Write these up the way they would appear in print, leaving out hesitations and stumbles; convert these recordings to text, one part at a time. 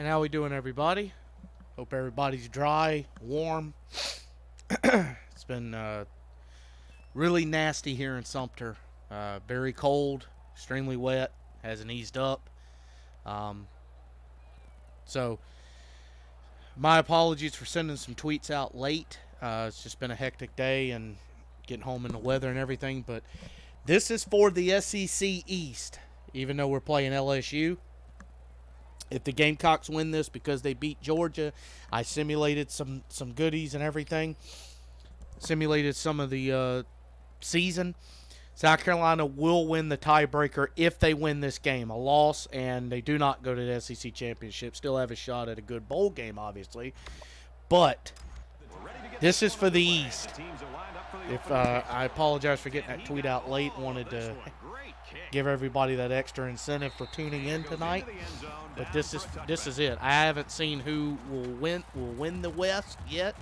And how we doing, everybody? Hope everybody's dry, warm. It's been really nasty here in Sumter. Very cold, extremely wet, hasn't eased up. So, my apologies for sending some tweets out late. It's just been a hectic day and getting home in the weather and everything. But this is for the SEC East, even though we're playing LSU. If the Gamecocks win this because they beat Georgia, I simulated some goodies and everything. Simulated some of the season. South Carolina will win the tiebreaker if they win this game. A loss and they do not go to the SEC Championship. Still have a shot at a good bowl game, obviously. But this is for the East. If I apologize for getting that tweet out late. Wanted to give everybody that extra incentive for tuning in tonight. But this is it. I haven't seen who will win the West yet.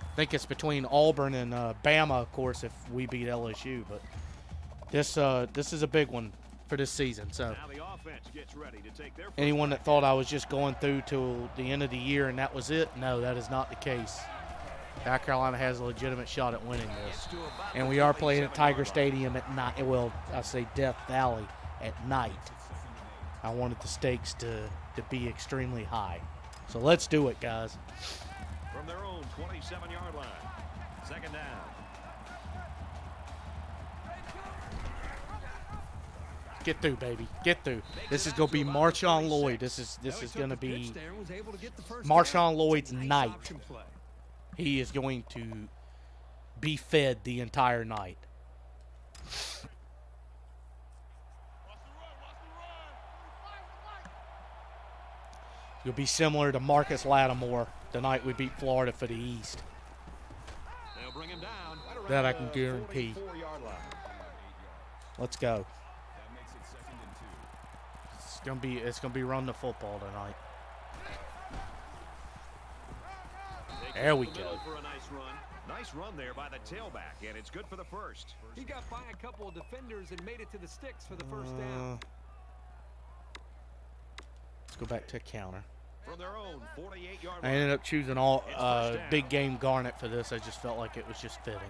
I think it's between Auburn and Bama, of course, if we beat LSU. But this is a big one for this season. So anyone that thought I was just going through till the end of the year and that was it, no, that is not the case. South Carolina has a legitimate shot at winning this. And we are playing at Tiger Stadium at night. Well, I say Death Valley at night. I wanted the stakes to be extremely high. So let's do it, guys. From their own 27-yard line. Second down. Get through, baby. Get through. This is going to be Marshawn Lloyd. This is going to be Marshawn Lloyd's night. He is going to be fed the entire night. You'll be similar to Marcus Lattimore the night we beat Florida for the East. That I can guarantee. Let's go. It's gonna be run the football tonight. There we go. Nice run there by the tailback, and it's good for the first. He got by a couple of defenders and made it to the sticks for the first down. Let's go back to counter. From their own 48-yard I ended up choosing all big game Garnet for this. I just felt like it was just fitting.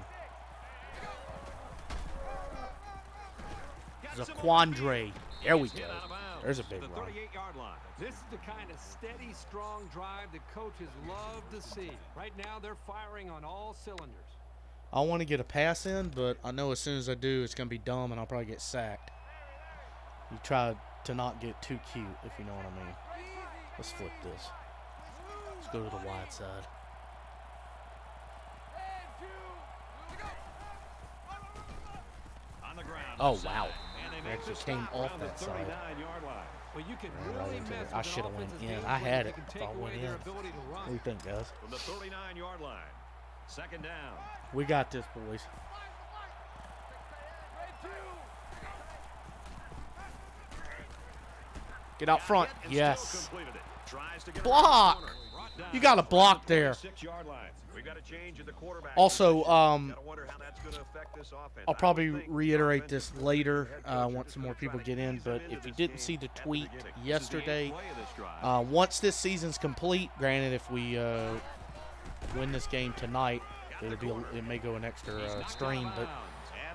Zaquandre. There we go. There's a big run. This is the kind of steady, strong drive that coaches love to see. Right now, they're firing on all cylinders. I want to get a pass in, but I know as soon as I do, it's going to be dumb, and I'll probably get sacked. You try to not get too cute, if you know what I mean. Let's flip this. Let's go to the wide side. Oh, wow. It actually came off that side. Well, you can really mess I should have went in. I had it if I went in. What do you think, guys? From the 39-yard line. Second down. We got this, boys. Get out front. Yes. Block. You got a block there. Also, I'll probably reiterate this later once some more people get in, but if you didn't see the tweet yesterday, once this season's complete, granted if we win this game tonight, it may go an extra stream, but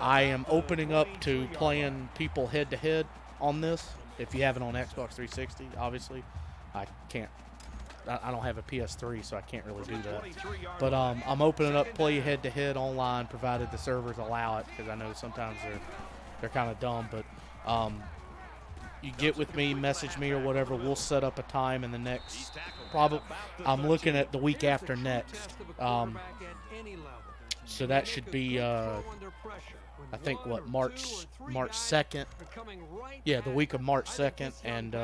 I am opening up to playing people head-to-head on this. If you have it on Xbox 360, obviously. I don't have a PS3, so I can't really do that. But I'm opening up play head-to-head online, provided the servers allow it, because I know sometimes they're kind of dumb. But you get with me, message me or whatever. We'll set up a time in the next. I'm looking at the week after next. So that should be. I think March 2nd. Yeah, the week of March 2nd, and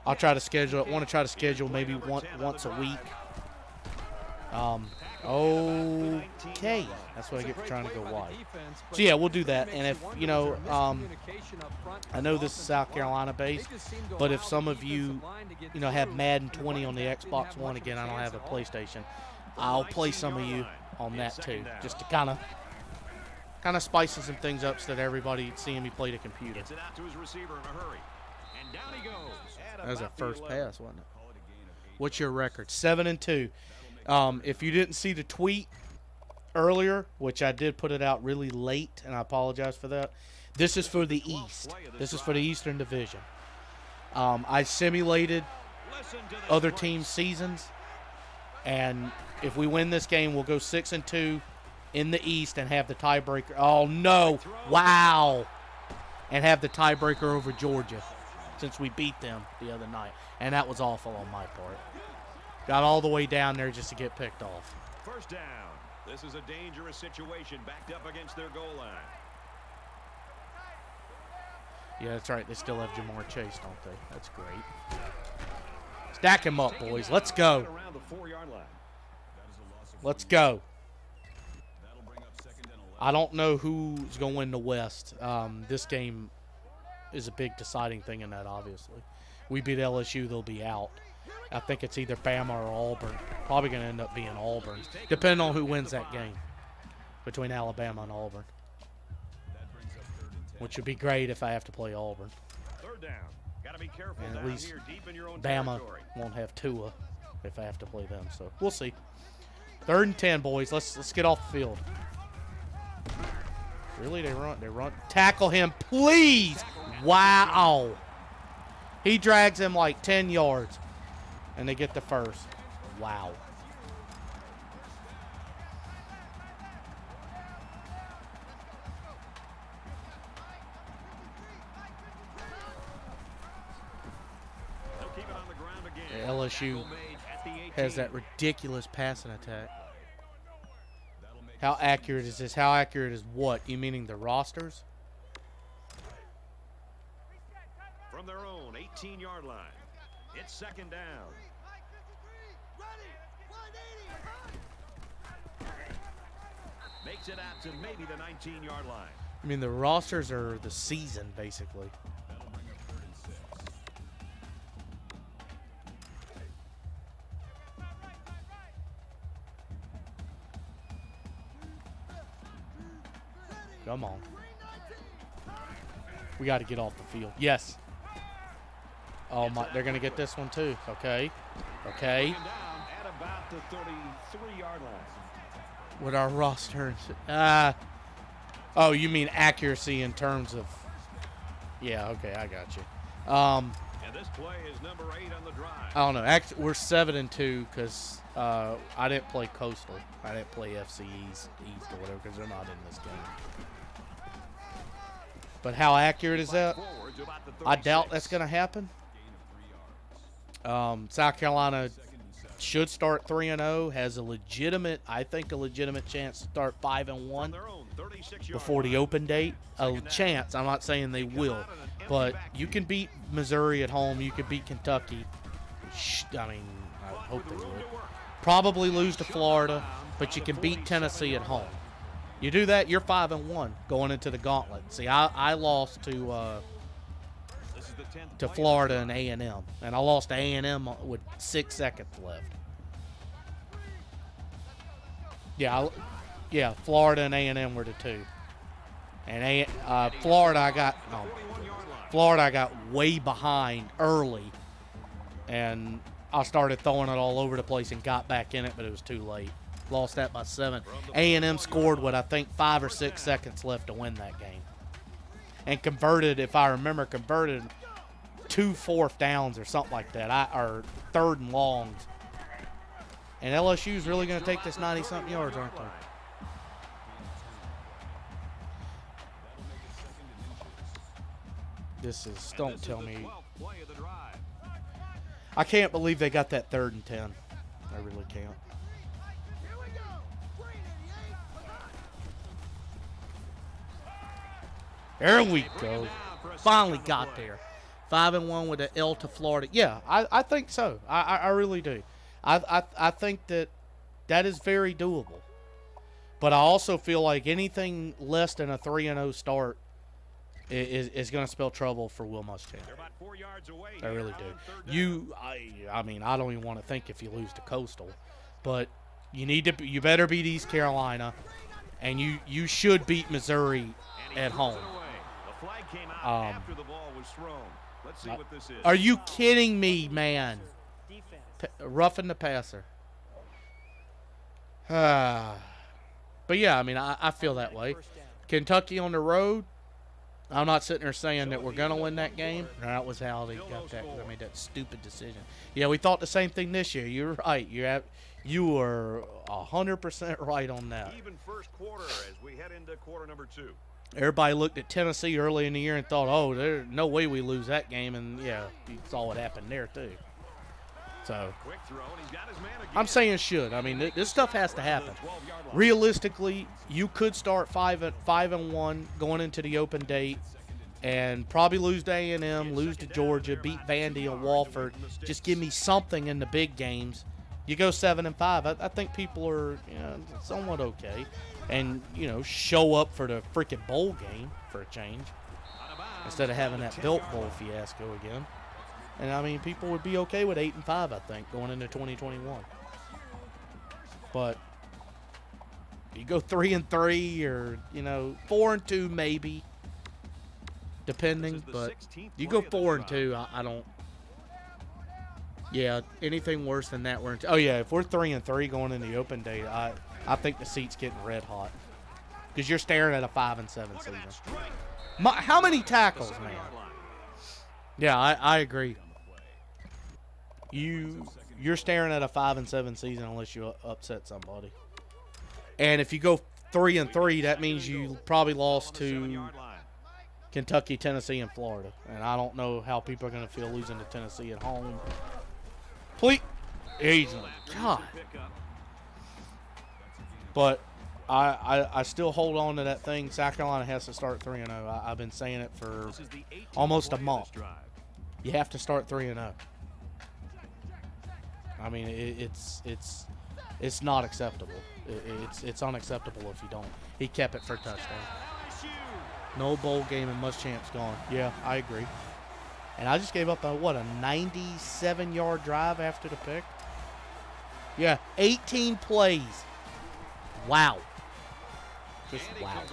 I'll try to schedule it. Want to try to schedule maybe once a week. Okay, that's what I get for trying to go wide. So yeah, we'll do that. And if I know this is South Carolina based, but if some of you have Madden 20 on the Xbox One, again, I don't have a PlayStation. I'll play some of you on that too, just to kind of spicing some things up so that everybody seeing me play the computer. That was a first pass, wasn't it? What's your record? 7-2. If you didn't see the tweet earlier, which I did put it out really late, and I apologize for that, this is for the East. This is for the Eastern Division. I simulated other teams' seasons, and if we win this game, we'll go 6-2 in the East and have the tiebreaker. Oh, no. Wow. And have the tiebreaker over Georgia since we beat them the other night. And that was awful on my part. Got all the way down there just to get picked off. First down. This is a dangerous situation backed up against their goal line. Yeah, that's right. They still have Jamar Chase, don't they? That's great. Stack him up, boys. Let's go. Let's go. I don't know who's going to win the West. This game is a big deciding thing in that, obviously. We beat LSU, they'll be out. I think it's either Bama or Auburn. Probably going to end up being Auburn, depending on who wins that game between Alabama and Auburn, which would be great if I have to play Auburn. Third down. Got to be careful And at down least here deep in your own Bama territory. won't have Tua if I have to play them. So we'll see. 3rd and 10, boys. Let's get off the field. Really, they run. Tackle him, please. Wow. He drags him like 10 yards, and they get the first. Wow. They'll keep it on the ground again. LSU At the 18. has that ridiculous passing attack. How accurate is this? How accurate is what? You meaning the rosters? From their own 18-yard line. It's second down. Makes it out to maybe the 19-yard line. I mean, the rosters are the season, basically. Come on. We got to get off the field. Yes. Oh, my. They're going to get this one, too. Okay. Okay. Down at about the 33-yard line. With our rosters. Oh, you mean accuracy in terms of. Yeah, okay, I got you. And this play is number 8 on the drive. I don't know. Actually, we're 7-2 because I didn't play Coastal. I didn't play FC East or whatever because they're not in this game. But how accurate is that? Forward to about the I doubt 36. that's going to happen. South Carolina should start 3-0. Has a legitimate, I think, a legitimate chance to start 5-1 Their own 36-yard before the line. open date. A chance. I'm not saying they will, but you can beat Missouri at home. You can beat Kentucky. I mean, I hope they would. Probably lose to Florida, but you can beat Tennessee at home. You do that, you're 5-1 going into the gauntlet. See, I lost This is the 10th to play Florida of and the drive. A&M, and I lost to A&M with 6 seconds left. Yeah, Florida and A&M were the two. And Florida, I got way behind early, and I started throwing it all over the place and got back in it, but it was too late. Lost that by 7. A&M scored with, I think, 5 or 6 seconds left to win that game. And converted, if I remember, 2 fourth downs or something like that, or 3rd and longs. And LSU's really going to take this 90-something yards, aren't they? This is, don't tell me. I can't believe they got that 3rd and 10. I really can't. There we go. Finally got there. 5-1 with an L to Florida. Yeah, I think so. I really do. I think that is very doable. But I also feel like anything less than a 3-0 start is going to spell trouble for Will Muschamp. I really do. I mean, I don't even want to think if you lose to Coastal, but you better beat East Carolina, and you should beat Missouri at home. The flag came out after the ball was thrown. Let's see what this is. Are you kidding me, man? roughing the passer. But yeah, I mean, I feel that way. Kentucky on the road, I'm not sitting there saying that we're going to win that game. That was how they got that. I made that stupid decision. Yeah, we thought the same thing this year. You're right. You were 100% right on that. Even first quarter as we head into quarter number 2. Everybody looked at Tennessee early in the year and thought, oh, there's no way we lose that game. And, yeah, you saw what happened there, too. So, I'm saying should. I mean, this stuff has to happen. Realistically, you could start 5-1 going into the open date and probably lose to A&M, lose to Georgia, beat Vandy and Wofford. Just give me something in the big games. You go 7-5. I think people are somewhat okay. And, show up for the freaking bowl game for a change instead of having that Built Bowl fiasco again. And, I mean, people would be okay with 8-5, I think, going into 2021. But you go 3-3 or, 4-2 maybe, depending. But you go 4-2, I don't. Yeah, anything worse than that, we're. Oh yeah, if we're 3-3 going in the open day, I think the seat's getting red hot because you're staring at a 5-7 season. How many tackles, man? Yeah, I agree. You're staring at a 5-7 season unless you upset somebody. And if you go 3-3, that means you probably lost to Kentucky, Tennessee, and Florida. And I don't know how people are going to feel losing to Tennessee at home. Please, easily, God. But I still hold on to that thing. South Carolina has to start 3-0. I've been saying it for almost a month. You have to start 3-0. I mean, it's not acceptable. It's unacceptable if you don't. He kept it for a touchdown. No bowl game and Muschamp's gone. Yeah, I agree. And I just gave up a 97-yard drive after the pick. Yeah, 18 plays. Wow. Just wow.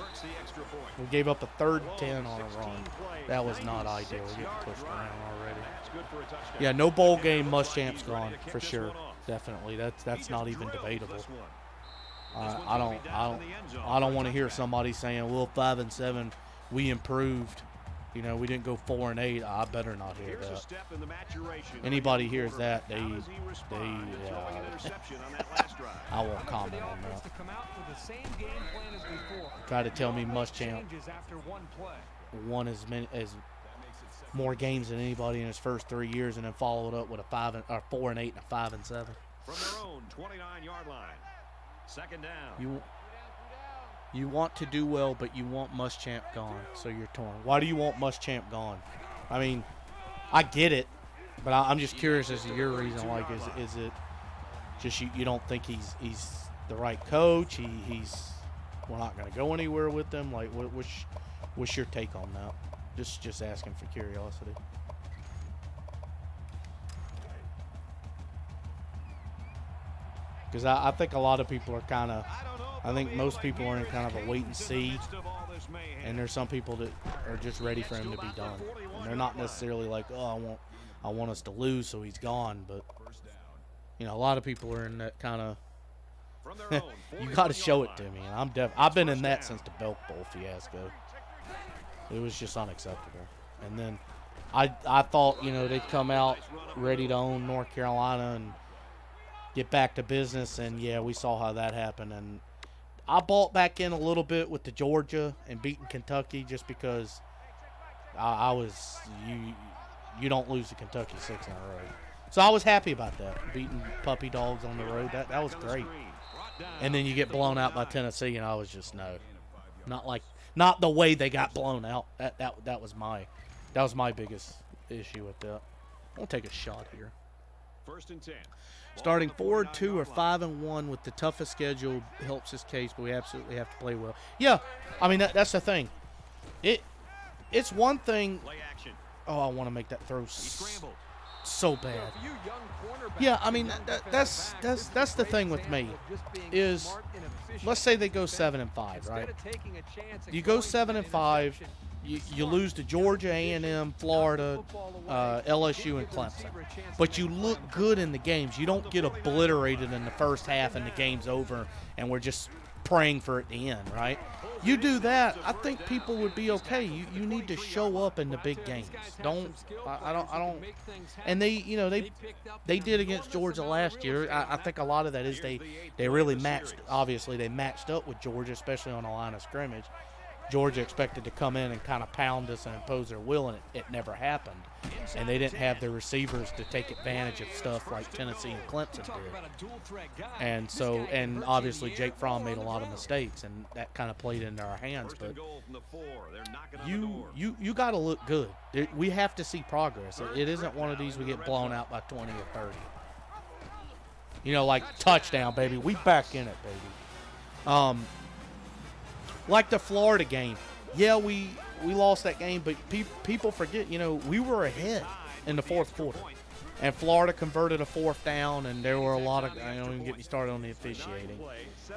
We gave up a 3rd and 10 on a run. That was not ideal. We're getting pushed around already. Yeah, no bowl game. Muschamp's gone for sure. Definitely. That's not even debatable. I don't want to hear somebody saying, "Well, 5-7, we improved. We didn't go 4-8." I better not hear that. Anybody hears that, they I won't comment on that. Try to tell me Muschamp won as more games than anybody in his first 3 years, and then followed up with a 4-8 and a 5-7. From their own 29-yard line, second down. You want to do well, but you want Muschamp gone, so you're torn. Why do you want Muschamp gone? I mean, I get it, but I'm just curious as to your reason. Like, is it just you don't think he's the right coach? We're not going to go anywhere with them. Like, what's your take on that? Just asking for curiosity. Because I think a lot of people are kind of, I think most people are in kind of a wait and see, and there's some people that are just ready for him to be done. And they're not necessarily like, oh, I want us to lose, so he's gone. But a lot of people are in that kind of, you got to show it to me. And I've been in that since the Belk Bowl fiasco. It was just unacceptable. And then I thought they'd come out ready to own North Carolina and get back to business, and yeah, we saw how that happened. And I bought back in a little bit with the Georgia and beating Kentucky just because I was you don't lose to Kentucky 6 in a row. So I was happy about that, beating puppy dogs on the road. That was great. And then you get blown out by Tennessee, and I was just not the way they got blown out. That was my biggest issue with that. I'll take a shot here. 1st and 10. Starting 4-2 or 5-1 with the toughest schedule helps his case, but we absolutely have to play well. Yeah, I mean that's the thing. It's one thing. Oh, I want to make that throw so bad. Yeah, I mean that's the thing with me is, let's say they go 7-5, right? You go 7-5, you lose to Georgia, A&M, Florida, LSU, and Clemson. But you look good in the games. You don't get obliterated in the first half and the game's over and we're just praying for it to end, right? You do that, I think people would be okay. You need to show up in the big games. I don't. And they did against Georgia last year. I think a lot of that is they really matched. Obviously, they matched up with Georgia, especially on the line of scrimmage. Georgia expected to come in and kind of pound us and impose their will, and it never happened. And they didn't have the receivers to take advantage of stuff like Tennessee and Clemson did. And obviously Jake Fromm made a lot of mistakes, and that kind of played into our hands. But you got to look good. We have to see progress. It isn't one of these we get blown out by 20 or 30. Like touchdown, baby. We back in it, baby. Like the Florida game. Yeah, we lost that game, but people forget, we were ahead in the fourth quarter. And Florida converted a fourth down, and there were a lot of – I don't even get me started on the officiating.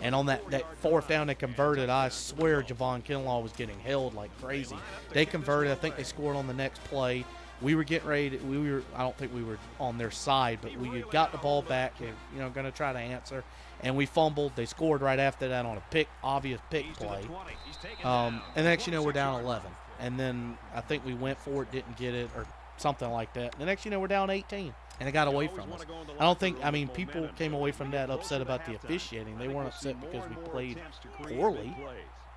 And on that fourth down they converted, I swear Javon Kinlaw was getting held like crazy. They converted. I think they scored on the next play. We were getting ready to – I don't think we were on their side, but we had got the ball back, going to try to answer. And we fumbled. They scored right after that on a obvious pick play. And next we're down 11. And then I think we went for it, didn't get it, or something like that. The next we're down 18, and it got away from us. People came away from that upset about the officiating. They weren't upset because we played poorly.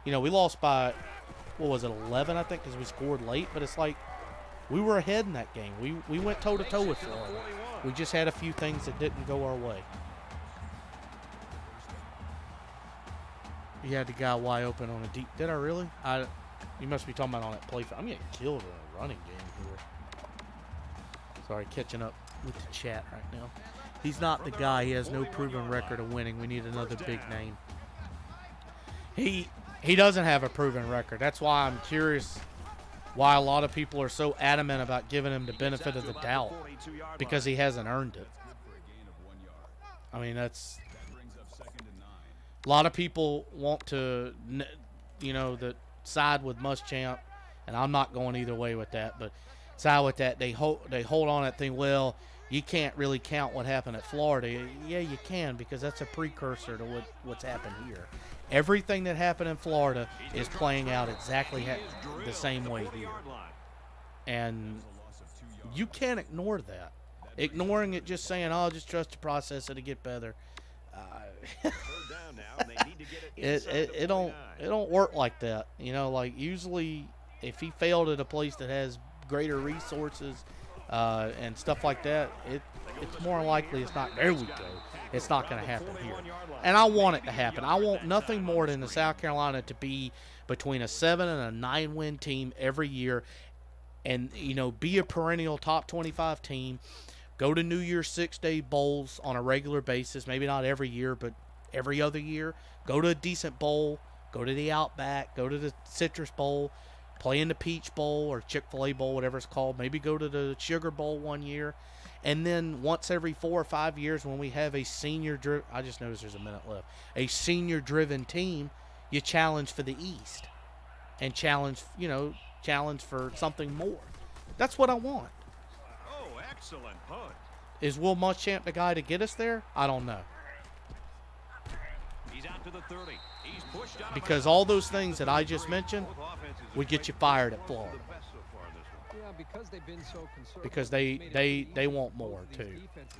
We lost by, 11, I think, because we scored late. But it's like we were ahead in that game. We went toe-to-toe with Florida. We just had a few things that didn't go our way. You had the guy wide open on a deep. Did I really? You must be talking about on that play. I'm getting killed in a running game here. Sorry, catching up with the chat right now. He's not the guy. He has no proven record of winning. We need another big name. He doesn't have a proven record. That's why I'm curious why a lot of people are so adamant about giving him the benefit of the doubt, because he hasn't earned it. That's. A lot of people want to, that side with Muschamp, and I'm not going either way with that, but side with that. They hold on that thing. Well, you can't really count what happened at Florida. Yeah, you can, because that's a precursor to what's happened here. Everything that happened in Florida is playing out exactly the same way here. And you can't ignore that. Ignoring it, just saying, just trust the process, it'll get better. It don't work like that. Usually if he failed at a place that has greater resources and stuff like that, it's more likely it's not. There we go. It's not going to happen here. And I want it to happen. I want nothing more than the South Carolina to be between a 7 and a 9 win team every year, and be a perennial top 25 team. Go to New Year's 6-day bowls on a regular basis. Maybe not every year, but every other year. Go to a decent bowl. Go to the Outback. Go to the Citrus Bowl. Play in the Peach Bowl or Chick-fil-A Bowl, whatever it's called. Maybe go to the Sugar Bowl one year. And then once every 4 or 5 years, when we have a senior-driven – I just noticed there's a minute left. A senior-driven team, you challenge for the East. And challenge for something more. That's what I want. Excellent punt. Is Will Muschamp the guy to get us there? I don't know. He's out to the 30. He's pushed out because all those things that I just mentioned would get you fired at Florida. Yeah, because they've been so conservative. Because they want more too. Let's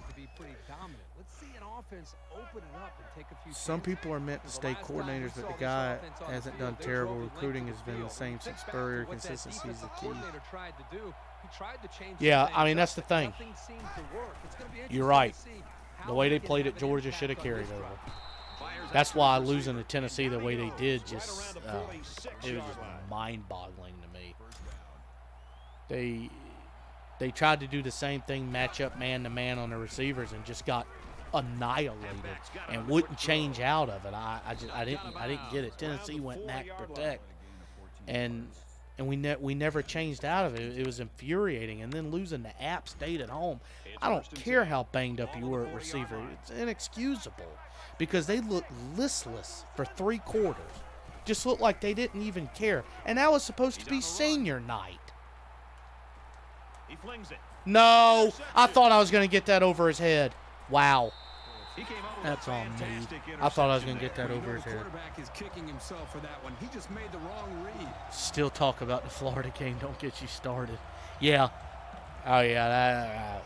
see an offense open it up and take a few. Some people are meant to stay coordinators, but the guy hasn't done terrible. Recruiting has been the same since Spurrier. Consistency is the key. Yeah, that's the thing. You're right. The way they played at Georgia should have carried over. That's why losing to Tennessee the way they did it was just mind-boggling to me. They tried to do the same thing, match up man-to-man on the receivers, and just got annihilated and wouldn't change out of it. I didn't get it. Tennessee went knack protect, and we never changed out of it. It was infuriating. And then losing to App State at home, I don't care how banged up you were at receiver. It's inexcusable because they looked listless for 3 quarters. just looked like they didn't even care. And that was supposed to be senior night. He flings it. No, I thought I was going to get that over his head. Wow. That's on me. I thought I was going to get that over his head. Quarterback is kicking himself for that one. He just made the wrong read. Still talk about the Florida game. Don't get you started. Yeah. Oh, yeah.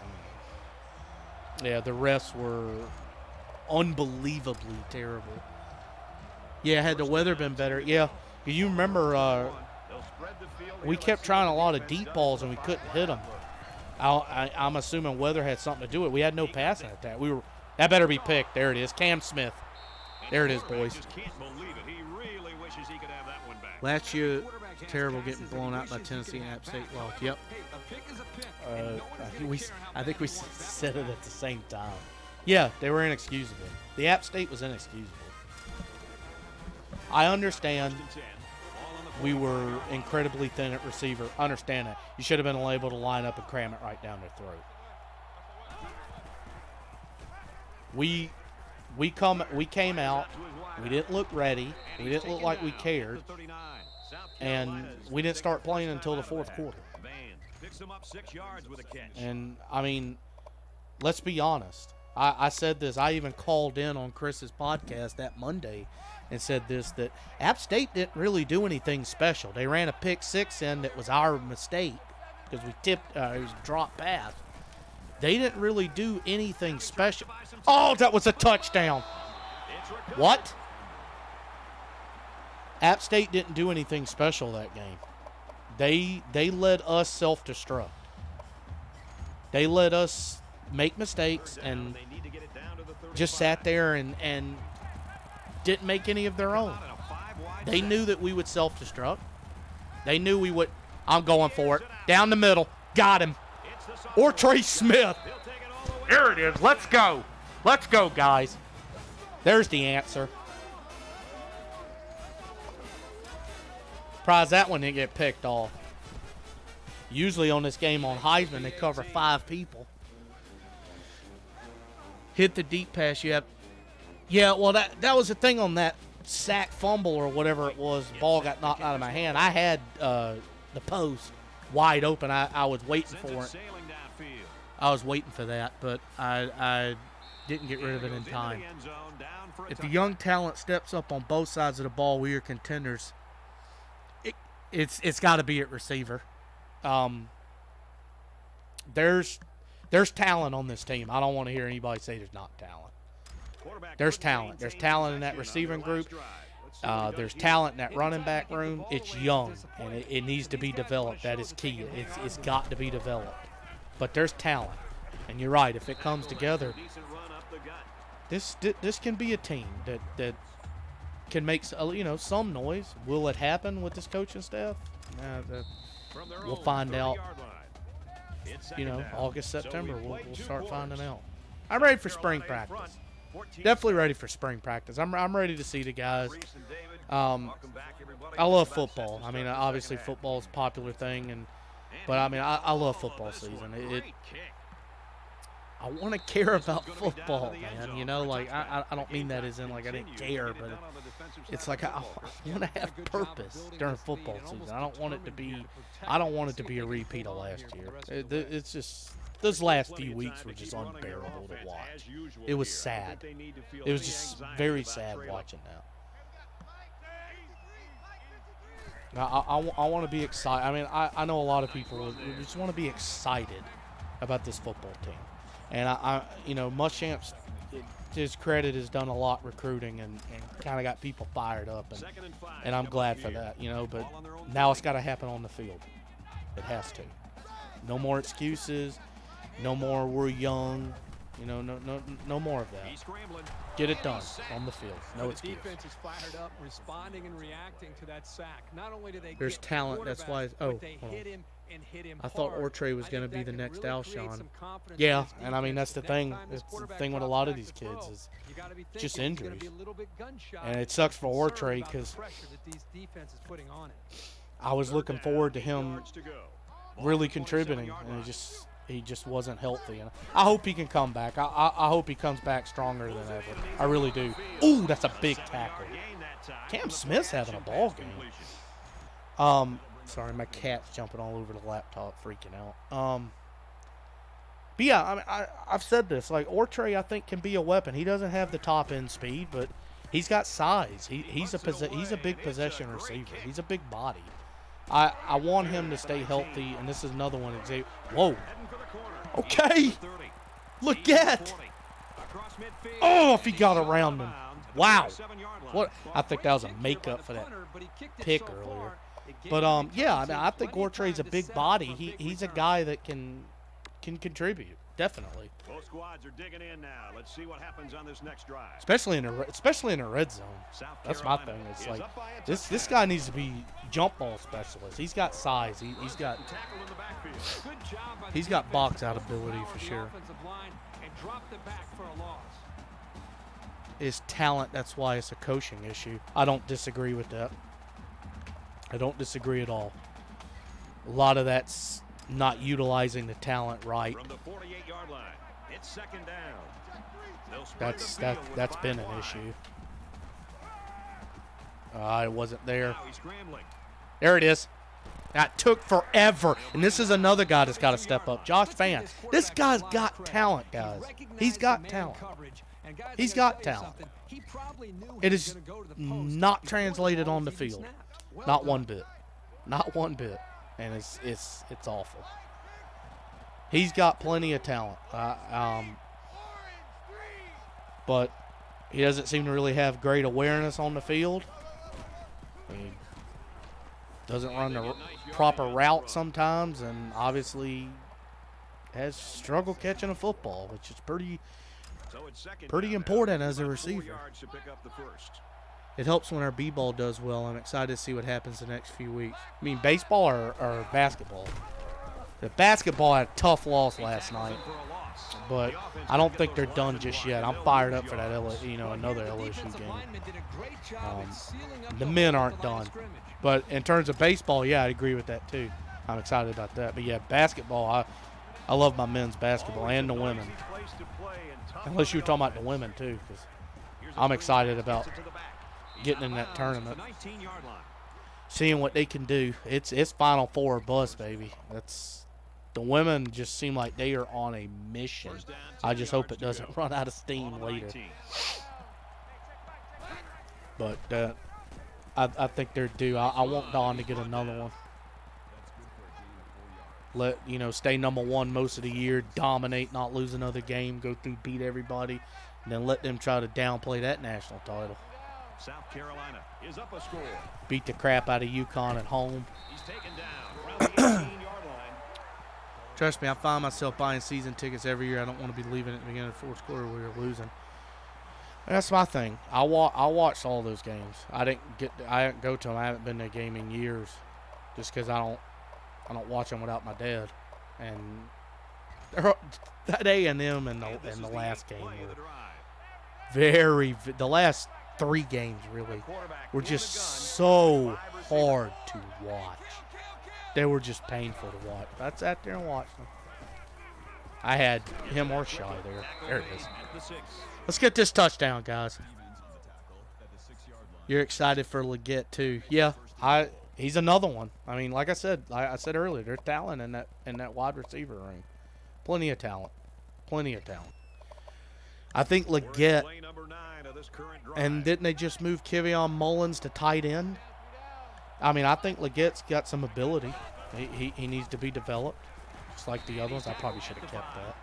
Yeah, the refs were unbelievably terrible. Yeah, had the weather been better. Yeah. You remember we kept trying a lot of deep balls and we couldn't hit them. I'm assuming weather had something to do with it. We had no passing attack. That better be picked. There it is. Cam Smith. There it is, boys. Last year, terrible getting blown out by Tennessee and App State lost. Yep. I think we said it at the same time. Yeah, they were inexcusable. The App State was inexcusable. I understand we were incredibly thin at receiver. Understand that. You should have been able to line up and cram it right down their throat. We came out. We didn't look ready. We didn't look like we cared. And we didn't start playing until the fourth quarter. And, I mean, let's be honest. I said this. I even called in on Chris's podcast that Monday and said this, that App State didn't really do anything special. They ran a pick six in that was our mistake because we tipped, it was a drop pass. They didn't really do anything special. Oh, that was a touchdown. What? App State didn't do anything special that game. They let us self-destruct. They let us make mistakes and just sat there and didn't make any of their own. They knew that we would self-destruct. They knew we would. I'm going for it. Down the middle. Got him. Or Trey Smith. There it is. Let's go. Let's go, guys. There's the answer. Surprised that one didn't get picked off. Usually on this game on Heisman, they cover 5 people. Hit the deep pass. You have. Yeah, well, that was the thing on that sack fumble or whatever it was. The ball got knocked out of my hand. I had the post wide open. I was waiting for it. I was waiting for that, but I didn't get rid of it in time. If the young talent steps up on both sides of the ball, we are contenders. It's got to be at receiver. There's talent on this team. I don't want to hear anybody say there's not talent. There's talent. There's talent in that receiving group. There's talent in that running back room. It's young, and it needs to be developed. That is key. It's got to be developed. But there's talent. And you're right. If it comes together, this can be a team that can make some noise. Will it happen with this coaching staff? We'll find out. August, September, we'll start finding out. I'm ready for spring practice. Definitely ready for spring practice. I'm ready to see the guys. I love football. I mean, obviously football is a popular thing, but I mean, I love football season. I want to care about football, man. I don't mean that as in like I didn't care, but it's like I want to have purpose during football season. I don't want it to be a repeat of last year. It's just those last few weeks were just unbearable to watch. It was sad. It was just very sad watching that. I want to be excited. I mean, I know a lot of people just want to be excited about this football team. And Muschamp's, to his credit, has done a lot recruiting and kind of got people fired up, and I'm glad for that, But now it's got to happen on the field. It has to. No more excuses. No more we're young. No more of that. Get it done on the field. No excuse. Defense is fired up, responding and reacting to that sack. Not only do they There's talent. That's why. I thought Ortre was going to be the next Alshon. Yeah, and I mean that's the thing. It's the thing with a lot of these kids is just injuries, and it sucks for Ortre because I was looking forward to him really contributing, and He just wasn't healthy. And I hope he can come back. I hope he comes back stronger than ever. I really do. Ooh, that's a big tackle. Cam Smith's having a ball game. Sorry, my cat's jumping all over the laptop, freaking out. But yeah, I mean, I've said this. Like, Ortre, I think, can be a weapon. He doesn't have the top end speed, but he's got size. He's a big possession receiver. He's a big body. I want him to stay healthy, and this is another one. Whoa. Okay. Legette. Oh, if he got around him. Wow. What? I think that was a makeup for that pick earlier. But, yeah, I mean, I think Ortre's a big body. He's a guy that can contribute, definitely. Both squads are digging in now. Let's see what happens on this next drive. Especially in a red zone. That's my thing. It's like this guy needs to be jump ball specialist. He's got size. He's got box out ability for sure. It's talent. That's why it's a coaching issue. I don't disagree with that. I don't disagree at all. A lot of that's not utilizing the talent right. From the 48-yard line, it's second down. That's been an issue. It wasn't there. There it is. That took forever. And this is another guy that's got to step up. Josh Fan. This guy's got talent, guys. He's got talent. He's got talent. It is not translated on the field. Not one bit. Not one bit. And it's awful. He's got plenty of talent, but he doesn't seem to really have great awareness on the field. He doesn't run the proper route sometimes, and obviously has struggled catching a football, which is pretty important as a receiver. It helps when our B-ball does well. I'm excited to see what happens the next few weeks. I mean, baseball or basketball? The basketball had a tough loss last night, but I don't think they're done just yet. I'm fired up for that another LSU game. The men aren't done. But in terms of baseball, yeah, I agree with that too. I'm excited about that. But yeah, basketball, I love my men's basketball and the women. Unless you were talking about the women too, because I'm excited about getting in that tournament, seeing what they can do. It's Final Four buzz, baby. The women just seem like they are on a mission. I just hope it doesn't run out of steam later. But I think they're due. I want Dawn to get another one. Stay number one most of the year, dominate, not lose another game, go through, beat everybody, and then let them try to downplay that national title. South Carolina is up a score. Beat the crap out of UConn at home. He's taken down around the 18-yard line. Trust me, I find myself buying season tickets every year. I don't want to be leaving at the beginning of the fourth quarter where we're losing. That's my thing. I watched all those games. I didn't go to them. I haven't been to a game in years, just because I don't watch them without my dad. And that A&M and the last game were the last 3 games really were just so hard to watch. They were just painful to watch. I sat there and watched them. I had him or Shy there. There it is. Let's get this touchdown, guys. You're excited for Legette too. Yeah, he's another one. I mean, like I said earlier, there's talent in that wide receiver room. Plenty of talent. I think Legette, and didn't they just move Kevion Mullins to tight end? I mean, I think Legette's got some ability. He needs to be developed, just like the other ones. I probably should have kept that.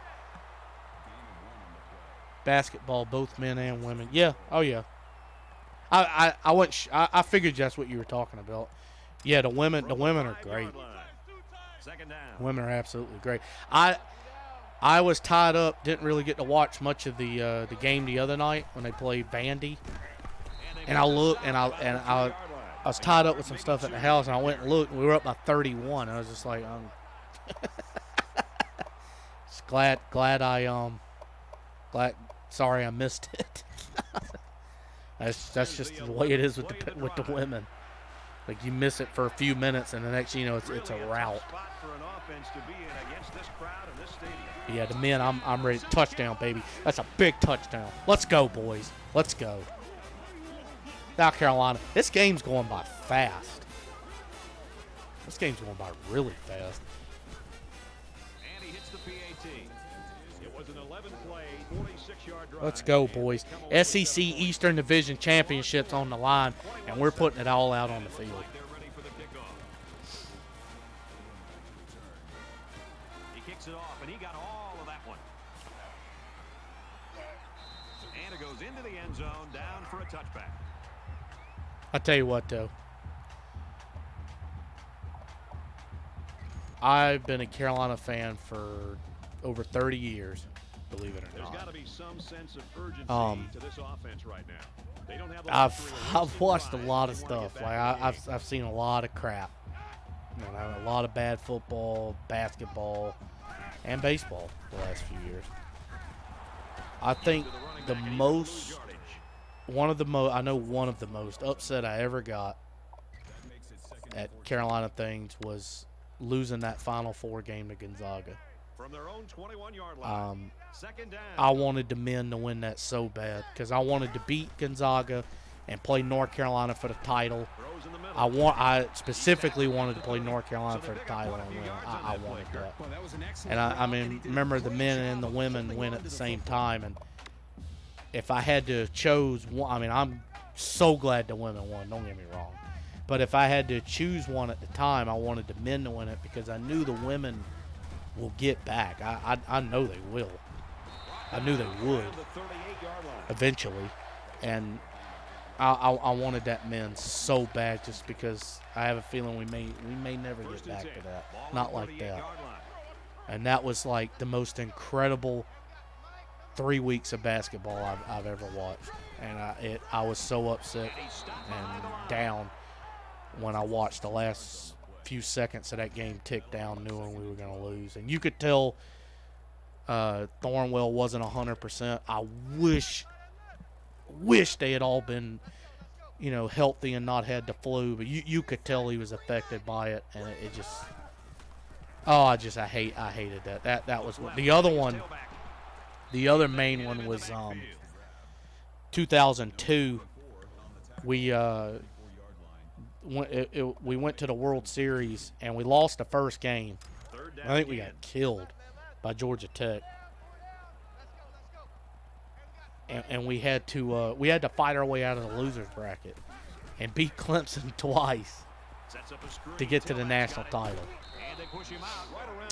Basketball, both men and women. Yeah. Oh yeah. I figured that's what you were talking about. Yeah, the women are great. Women are absolutely great. I was tied up, didn't really get to watch much of the game the other night when they played Vandy. And I was tied up with some stuff at the house, and I went and looked, and we were up by 31. I was just like, just glad sorry I missed it. That's just the way it is with the women. Like, you miss it for a few minutes, and the next thing you know, it's a rout. Yeah, the men, I'm ready. Touchdown, baby. That's a big touchdown. Let's go, boys. Let's go. South Carolina. This game's going by fast. This game's going by really fast. And he hits the PAT. It was an 11-play, 46-yard drive. Let's go, boys. SEC Eastern Division Championships on the line, and we're putting it all out on the field. They're ready for the kickoff. He kicks it off, and he got all of that one. And it goes into the end zone, down for a touchback. I'll tell you what, though. I've been a Carolina fan for over 30 years, believe it or There's not. got to be some sense of urgency to this offense right now. They don't have the I've watched a lot of stuff. Like I've seen a lot of crap. You know, a lot of bad football, basketball, and baseball the last few years. I think one of the most upset I ever got at Carolina things was losing that Final Four game to Gonzaga. From their own 21-yard line. Second down. I wanted the men to win that so bad because I wanted to beat Gonzaga and play North Carolina for the title. I specifically wanted to play North Carolina for the title and win. I wanted that. And I mean, remember the men and the women win at the same time. And if I had to choose one, I mean, I'm so glad the women won. Don't get me wrong. But if I had to choose one at the time, I wanted the men to win it because I knew the women will get back. I know they will. I knew they would eventually. And I wanted that men so bad just because I have a feeling we may never get back to that. Not like that. And that was like the most incredible 3 weeks of basketball I've ever watched. And I was so upset and down when I watched the last few seconds of that game tick down, knowing we were going to lose. And you could tell Thornwell wasn't 100%. I wish they had all been, healthy and not had the flu. But you could tell he was affected by it, and it just. Oh, I hated that. That was the other one. The other main one was 2002. We went to the World Series and we lost the first game. I think we got killed by Georgia Tech, and we had to fight our way out of the losers bracket and beat Clemson twice to get to the national title.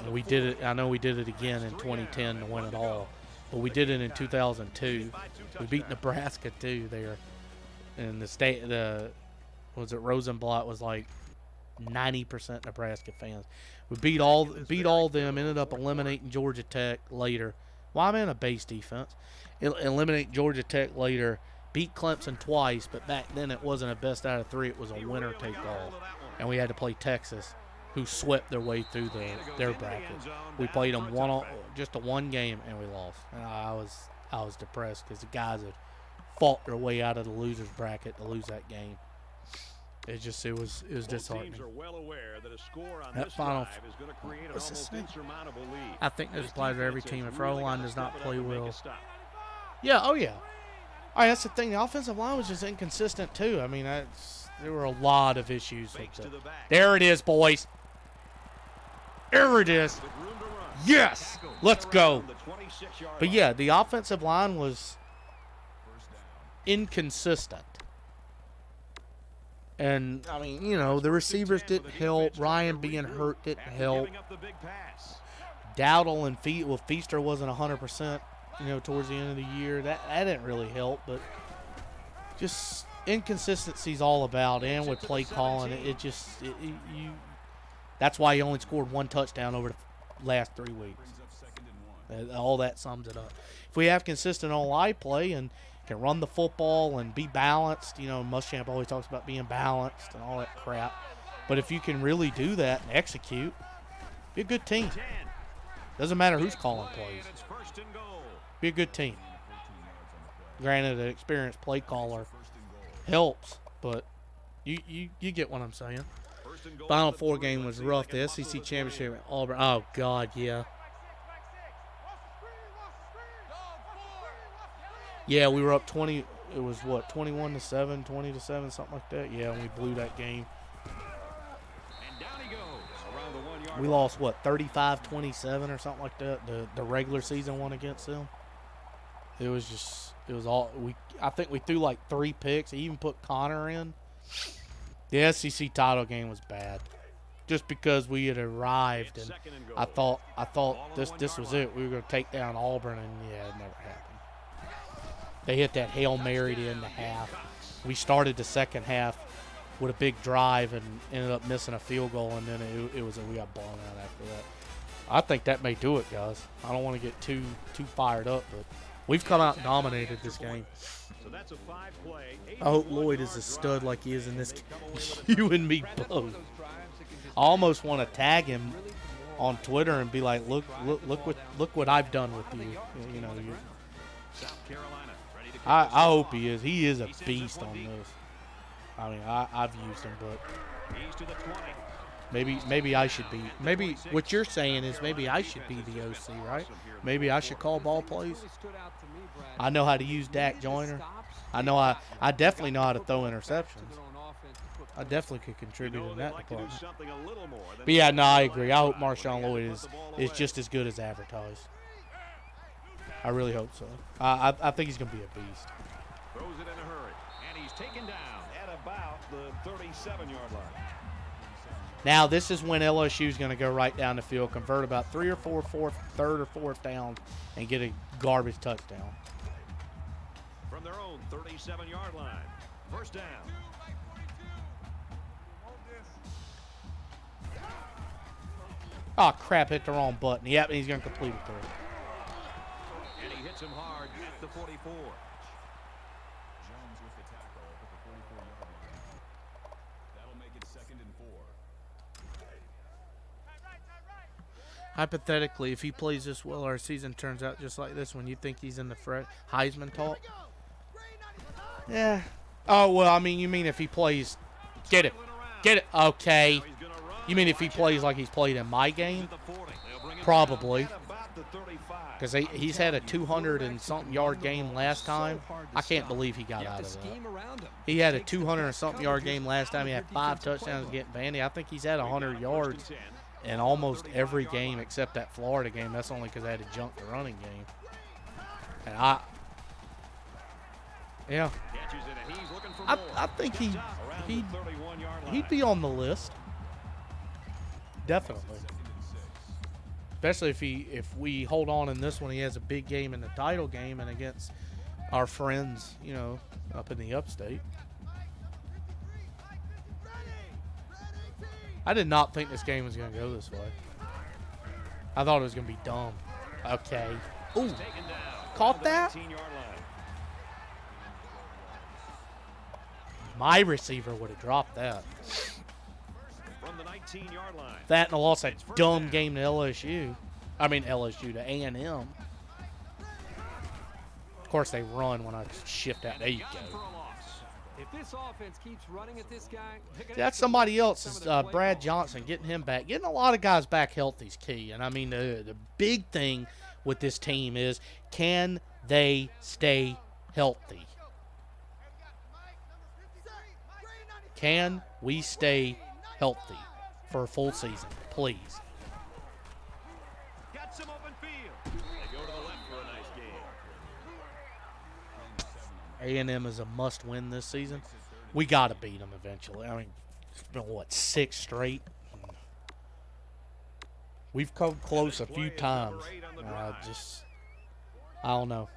And we did it. I know we did it again in 2010 to win it all, but we did it in 2002. We beat Nebraska too there, and Rosenblatt was like 90% Nebraska fans. We beat all them. Ended up eliminating Georgia Tech later. Well, I'm in a base defense. Eliminate Georgia Tech later. Beat Clemson twice, but back then it wasn't a best out of three. It was a winner take all, and we had to play Texas, who swept their way through their bracket. We played them just a one game, and we lost. And I was depressed because the guys had fought their way out of the losers bracket to lose that game. It was disheartening. Teams are well aware that a score on That this final, drive is going to create an almost insurmountable lead. I think this applies to every team. If our O-line does not play well. Yeah, Oh yeah. All right, that's the thing. The offensive line was just inconsistent too. I mean, there were a lot of issues. There it is, boys. There it is. Yes, let's go. But yeah, the offensive line was inconsistent. And, I mean, the receivers didn't help. Ryan being hurt didn't help. Dowdle and Feaster wasn't 100%, towards the end of the year. That didn't really help. But just inconsistency's all about. And with play calling, that's why he only scored one touchdown over the last 3 weeks. All that sums it up. If we have consistent on-line play and can run the football and be balanced. Muschamp always talks about being balanced and all that crap. But if you can really do that and execute, be a good team. Doesn't matter who's calling plays. Be a good team. Granted, an experienced play caller helps, but You get what I'm saying. First and goal Final at the Four 3. game Let's was see if rough. they The can SEC muscle this one championship, in. Auburn. Oh God, yeah. Yeah, we were up 20. It was what, 21-7, 20-7, something like that. Yeah, and we blew that game. And down he goes around the 1-yard We line. lost what, 35-27 or something like that. The regular season one against them. It was all we. I think we threw like 3 picks. He even put Connor in. The SEC title game was bad, just because we had arrived and Second and goal. I thought Ball on the this 1-yard was line. it. We were going to take down Auburn, and yeah, it never happened. They hit that Hail Mary to end the half. We started the second half with a big drive and ended up missing a field goal, and then we got blown out after that. I think that may do it, guys. I don't want to get too fired up, but we've come out and dominated this game. So that's a 5-play, I hope Lloyd 81-yard is as stud drive, like he is in and this they game. come away with a You and me Brad, that's one both. of those drives that can just I almost want to tag him on Twitter and be like, look what I've done with you. You know, South Carolina ready to kick I this hope off. he is. He is a He sends it beast one on deep. this. I mean, I've used him, but He's to the 20. maybe I should be. Maybe what you're saying is maybe I should be the OC, right? Maybe I should call ball plays. I know how to use Dak Joyner. I definitely know how to throw interceptions. I definitely could You contribute know in they'd that like to do department. something a little more than But yeah, just no, I the agree. last I hope drive when he Marshawn had to Lloyd put is the ball is away. just as good as advertised. I really hope so. I think he's gonna be a beast. Throws it in a hurry, and he's taken down at about the 37-yard line. Now this is when LSU is gonna go right down the field, convert about 3 or 4 third or fourth down, and get a garbage touchdown. From their own 37-yard line, first down. Oh crap! Hit the wrong button. Yep, he's gonna complete it there. And he hits him hard at the 44. Jones with the tackle at the 44-yard line. That'll make it 2nd and 4. Hypothetically, if he plays this well, our season turns out just like this one. You think he's in the Heisman talk? Yeah. Oh well, I mean, you mean if he plays? Get it, get it. Okay. Now he's gonna run. You mean if he Watch plays out. like he's played in my To game? the 40. They'll bring him Probably. down at about the 35. Because he's had a 200 and something yard game last time. I can't believe he got out of that. He had a 200 and something yard game last time. He had 5 touchdowns getting bandy. I think he's had 100 yards in almost every game except that Florida game. That's only because I had to jump the running game. And yeah, Catches it, and he's looking for I more. think Gets out around the 31-yard line. he'd be on the list. Definitely. Especially if we hold on in this one, he has a big game in the title game and against our friends, you know, up in the upstate. I did not think this game was going to go this way. I thought it was going to be dumb. Okay. Ooh, Taken down caught around the that? 19-yard line. My receiver would have dropped that. From the 19-yard line. That and I lost that dumb game to LSU. I mean LSU to A&M. Of course they run when I shift out. There you Got him for go. a loss. If this offense keeps running at this guy, they're gonna That's have to somebody limit else. some Is of their play Brad calls. Johnson getting him back? Getting a lot of guys back healthy is key. And I mean the big thing with this team is can they stay healthy? Can we stay healthy for a full season, please? Got some open field. They go to the left for a nice gain. A&M is a must-win this season. We got to beat them eventually. I mean, it's been, 6 straight? We've come close a few times. I don't know.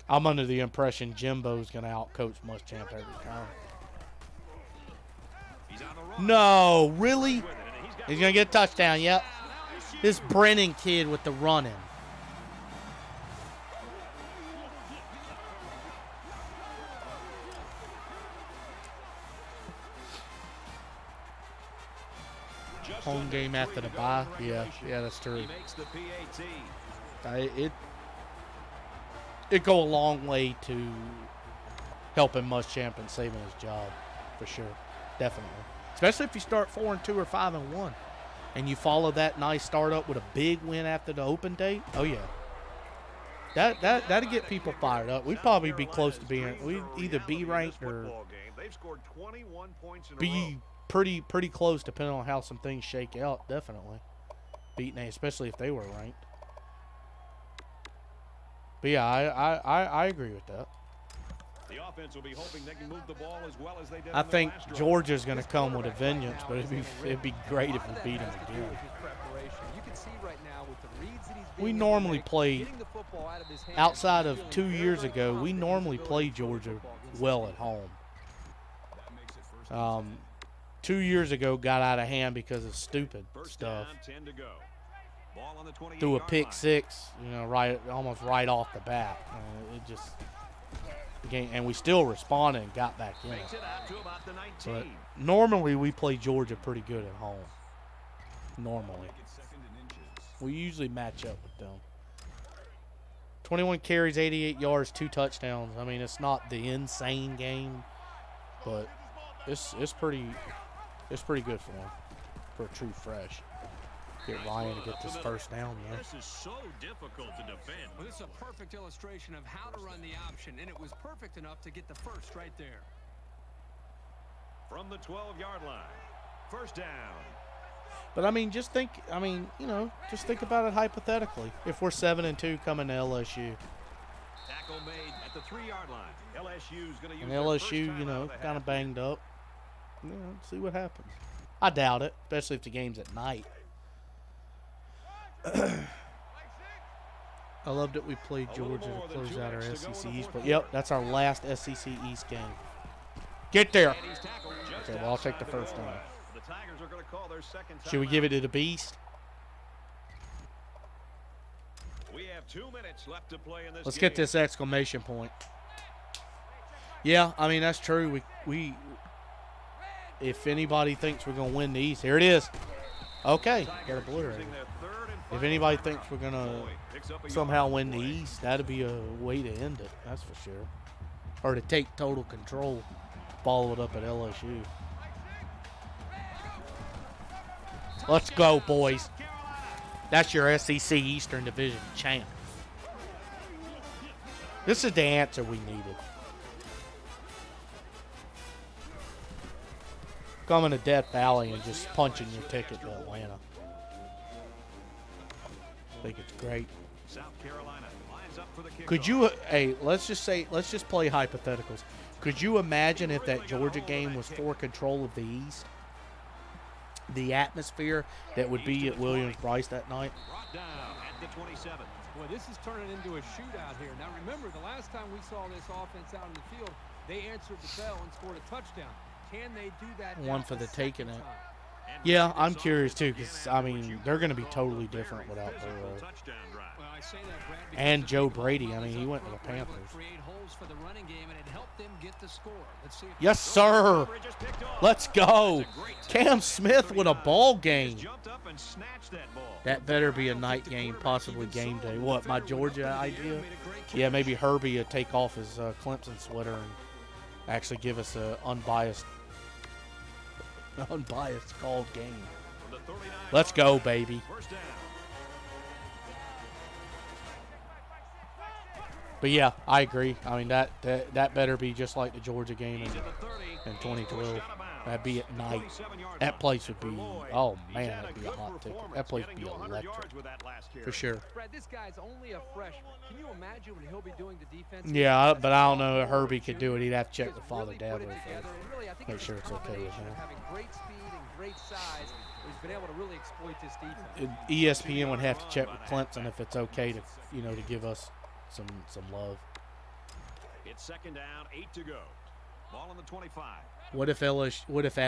I'm under the impression Jimbo's going to out-coach Muschamp every time. He's on the run. No, really? With it, and he's got He's going to get a touchdown, yep. This Brennan kid with the running. just Home under game 3 after to the go bye. in regulation. Yeah, that's true. He makes the PAT. It go a long way to helping Muschamp and saving his job, for sure, definitely. Especially if you start 4-2 or 5-1, and you follow that nice start up with a big win after the open date. Oh yeah, that'd get people fired up. We'd probably be close to being. We'd either be ranked or be pretty close, depending on how some things shake out. Definitely beating A, especially if they were ranked. But yeah, I agree with that. The offense will be hoping they can move the ball as well as they did. I think Georgia's going to come with a vengeance, but it'd be great if we beat them again. We normally play, outside of 2 years ago, we normally play Georgia well at home. 2 years ago got out of hand because of stupid stuff. Threw a pick six, almost right off the bat. It just. Game, and we still responded and got back in it. But normally we play Georgia pretty good at home. Normally. We usually match up with them. 21 carries, 88 yards, 2 touchdowns. I mean, it's not the insane game, but it's pretty good for him, for a true fresh. Get Ryan to get this first down, man. This is so difficult to defend. Well, this is a perfect illustration of how to run the option, and it was perfect enough to get the first right there. From the 12-yard line, first down. But I mean, just think about it hypothetically. If we're 7-2 coming to LSU, Tackle made at the 3-yard line. LSU's going to use and LSU, kind of banged up. See what happens. I doubt it, especially if the game's at night. I love that we played Georgia to close out our SEC East. But, yep, that's our last SEC East game. Get there. Okay, well, I'll take the first down. Should we give it to the Beast? We have 2 minutes left to play in this Let's game. get this exclamation point. Yeah, I mean, that's true. We if anybody thinks we're going to win the East, here it is. Okay, got obliterated. If anybody thinks we're going to somehow win the East, that'd be a way to end it, that's for sure. Or to take total control, follow it up at LSU. Let's go, boys. That's your SEC Eastern Division champ. This is the answer we needed. Coming to Death Valley and just punching your ticket to Atlanta. I think it's great. South Carolina lines up for the kickoff. Could you, let's just play hypotheticals. Could you imagine if that Georgia game was for control of the East? The atmosphere that would be at Williams-Brice that night? Brought down at the 27. Boy, this is turning into a shootout here. Now, remember, the last time we saw this offense out in the field, they answered the bell and scored a touchdown. Can they do that now One for the taking it. time? Yeah, I'm curious too, because I mean they're going to be totally different without Burrow Well, I say that, Brad, because and they Joe thought Brady. I mean, he went to the they were able to Panthers. create holes for the running game, and it helped them get the score. Let's see if Yes, sir. Let's go. Cam Smith with a ball game. That better be a night game, possibly game day. What, my Georgia idea? Yeah, maybe Herbie would take off his Clemson sweater and actually give us a unbiased called game. Let's go, baby. But yeah, I agree. I mean that better be just like the Georgia game in 2012. That'd be at night. That place would be, oh man, that'd be a hot ticket. That place would be electric for sure. Brad, this guy's only a freshman. Can you imagine what he'll be doing to defense? Yeah, but I don't know if Herbie could do it. He'd have to check with Father Dabo Really, first. Make sure it's okay with him. having great speed and great size, he's been able to really exploit this defense. ESPN would have to check with Clemson if it's okay to, to give us some love. It's second down, 8 to go. Ball on the 25. What if at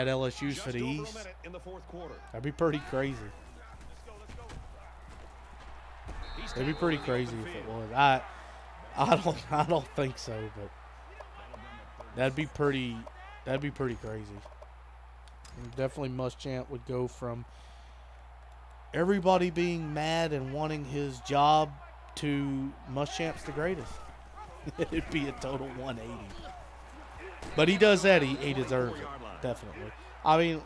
LSU's for the East? In the fourth quarter. That'd be pretty crazy. It'd be pretty crazy if it was. I don't think so, but that'd be pretty crazy. Definitely Muschamp would go from everybody being mad and wanting his job to Muschamp's the greatest. It'd be a total 180. But he does that. He deserves it. definitely. I mean,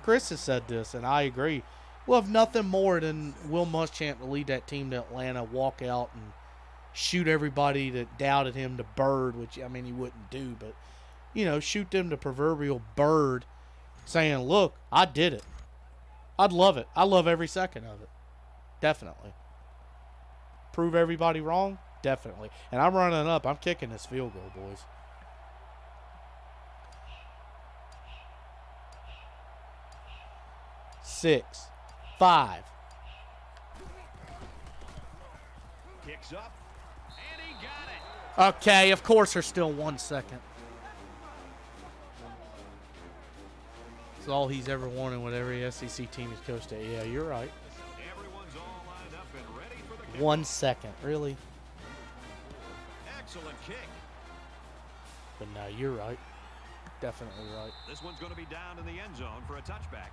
Chris has said this, and I agree. We'll have nothing more than Will Muschamp to lead that team to Atlanta, walk out and shoot everybody that doubted him to bird, which, I mean, he wouldn't do, but, shoot them to proverbial bird saying, look, I did it. I'd love it. I love every second of it. Definitely. Prove everybody wrong? Definitely. And I'm running up. I'm kicking this field goal, boys. Six, 5. Kicks up, and he got it. Okay, of course there's still 1 second. It's all he's ever wanted with every SEC team he's coached at. Yeah, you're right. Everyone's all lined up and ready for the kick. 1 second, really? Excellent kick. But no, you're right. Definitely right. This one's going to be down in the end zone for a touchback.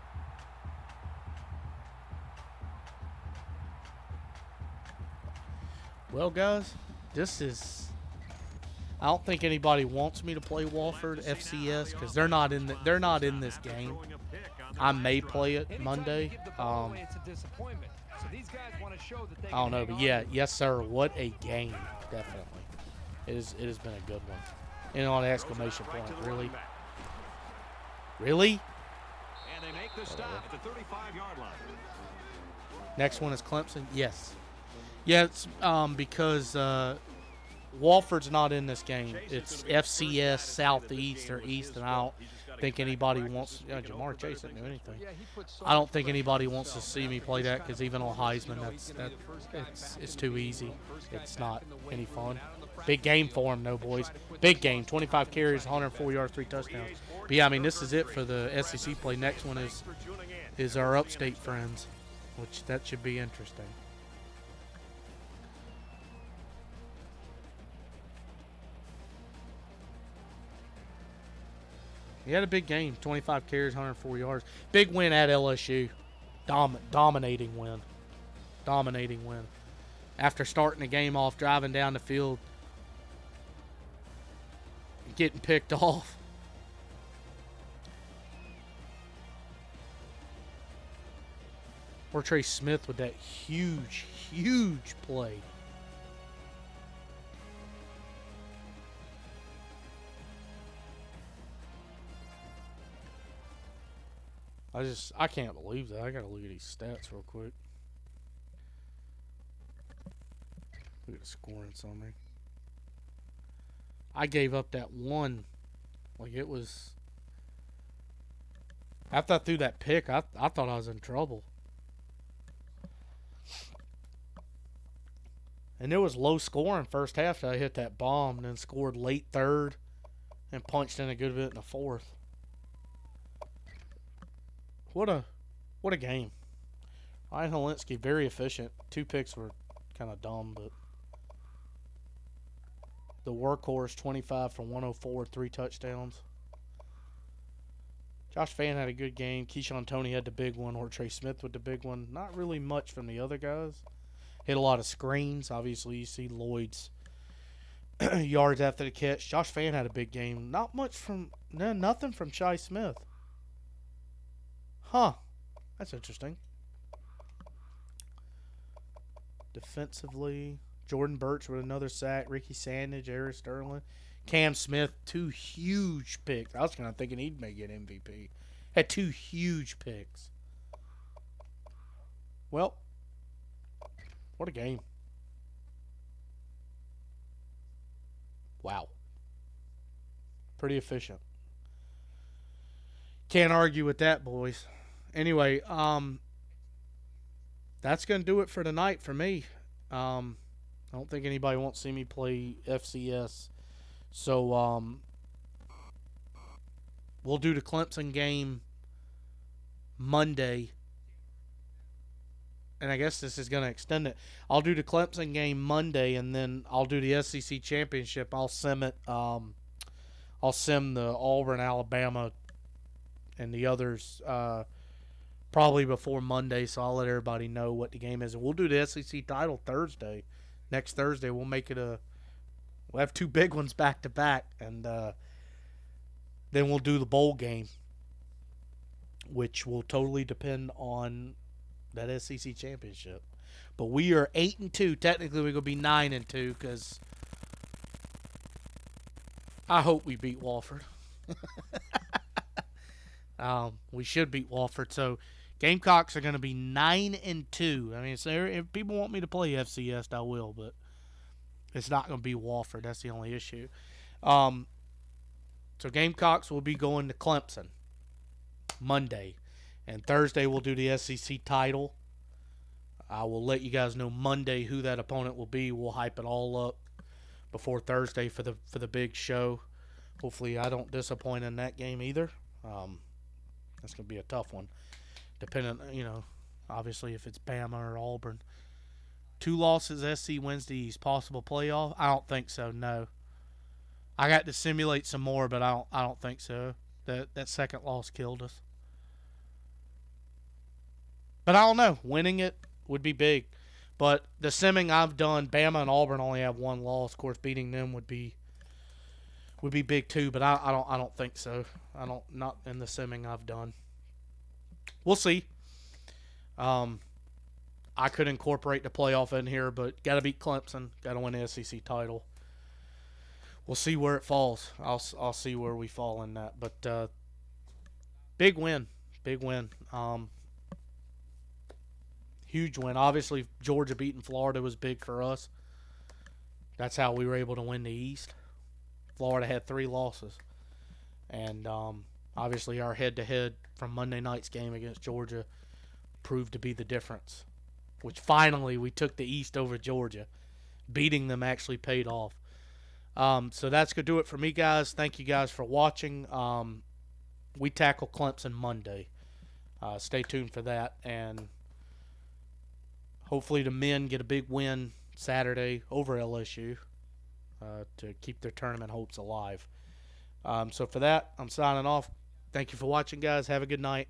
Well, guys, this is. I don't think anybody wants me to play Wofford FCS because they're not in this game. I may play it Monday. I don't know, but yeah, yes, sir. What a game! Definitely, it has been a good one. And on an exclamation point, really, really. And they make the stop at the 35-yard line. Next one is Clemson. Yes, yeah, it's because Wofford's not in this game. It's FCS Southeast or East, and I don't think anybody wants. Yeah, Jamar Chase didn't do anything. I don't think anybody wants to see me play that because even on Heisman, it's too easy. It's not any fun. Big game for him, though, boys. Big game. 25 carries, 104 yards, 3 touchdowns. But yeah, I mean, this is it for the SEC play. Next one is our upstate friends, which that should be interesting. He had a big game, 25 carries, 104 yards. Big win at LSU. Dominating win. Dominating win. After starting the game off, driving down the field, getting picked off. Or Trey Smith with that huge, huge play. I can't believe that. I gotta look at these stats real quick. Look at the scoring summary. I gave up that one. Like it was. After I threw that pick, I thought I was in trouble. And it was low scoring first half till I hit that bomb and then scored late third and punched in a good bit in the fourth. What a game. Ryan Helinski, very efficient. 2 picks were kind of dumb, but the workhorse, 25 for 104, 3 touchdowns. Josh Fan had a good game. Keyshawn Toney had the big one, or Trey Smith with the big one. Not really much from the other guys. Hit a lot of screens. Obviously, you see Lloyd's yards after the catch. Josh Fan had a big game. Not much from, nothing from Shi Smith. Huh. That's interesting. Defensively, Jordan Birch with another sack. Ricky Sandage, Eric Sterling. Cam Smith, 2 huge picks. I was kind of thinking he'd may get MVP. Had 2 huge picks. Well, what a game. Wow. Pretty efficient. Can't argue with that, boys. Anyway, that's going to do it for tonight for me. I don't think anybody wants to see me play FCS. So, we'll do the Clemson game Monday. And I guess this is going to extend it. I'll do the Clemson game Monday, and then I'll do the SEC championship. I'll sim it. I'll sim the Auburn, Alabama, and the others probably before Monday, so I'll let everybody know what the game is. And we'll do the SEC title Thursday. Next Thursday, we'll make it we'll have 2 big ones back to back, and then we'll do the bowl game which will totally depend on that SEC championship. But we are 8-2. Technically, we're gonna be 9-2 because I hope we beat Wofford. We should beat Wofford. So Gamecocks are gonna be 9-2. I mean, if people want me to play FCS, I will, but it's not gonna be Wofford. That's the only issue. So Gamecocks will be going to Clemson Monday, and Thursday we'll do the SEC title. I will let you guys know Monday who that opponent will be. We'll hype it all up before Thursday for the big show. Hopefully, I don't disappoint in that game either. That's gonna be a tough one, depending, obviously if it's Bama or Auburn. 2 losses, SC wins the East. Possible playoff? I don't think so. No, I got to simulate some more, but I don't think so. That second loss killed us. But I don't know. Winning it would be big. But the simming I've done, Bama and Auburn only have 1 loss. Of course, beating them would be big too. But I don't think so. Not in the simming I've done. We'll see. I could incorporate the playoff in here, but got to beat Clemson. Got to win the SEC title. We'll see where it falls. I'll see where we fall in that. But big win. Huge win. Obviously, Georgia beating Florida was big for us. That's how we were able to win the East. Florida had 3 losses. And obviously our head-to-head from Monday night's game against Georgia proved to be the difference, which finally we took the East over Georgia. Beating them actually paid off. So that's going to do it for me, guys. Thank you guys for watching. We tackle Clemson Monday. Stay tuned for that. And hopefully the men get a big win Saturday over LSU to keep their tournament hopes alive. So for that, I'm signing off. Thank you for watching, guys. Have a good night.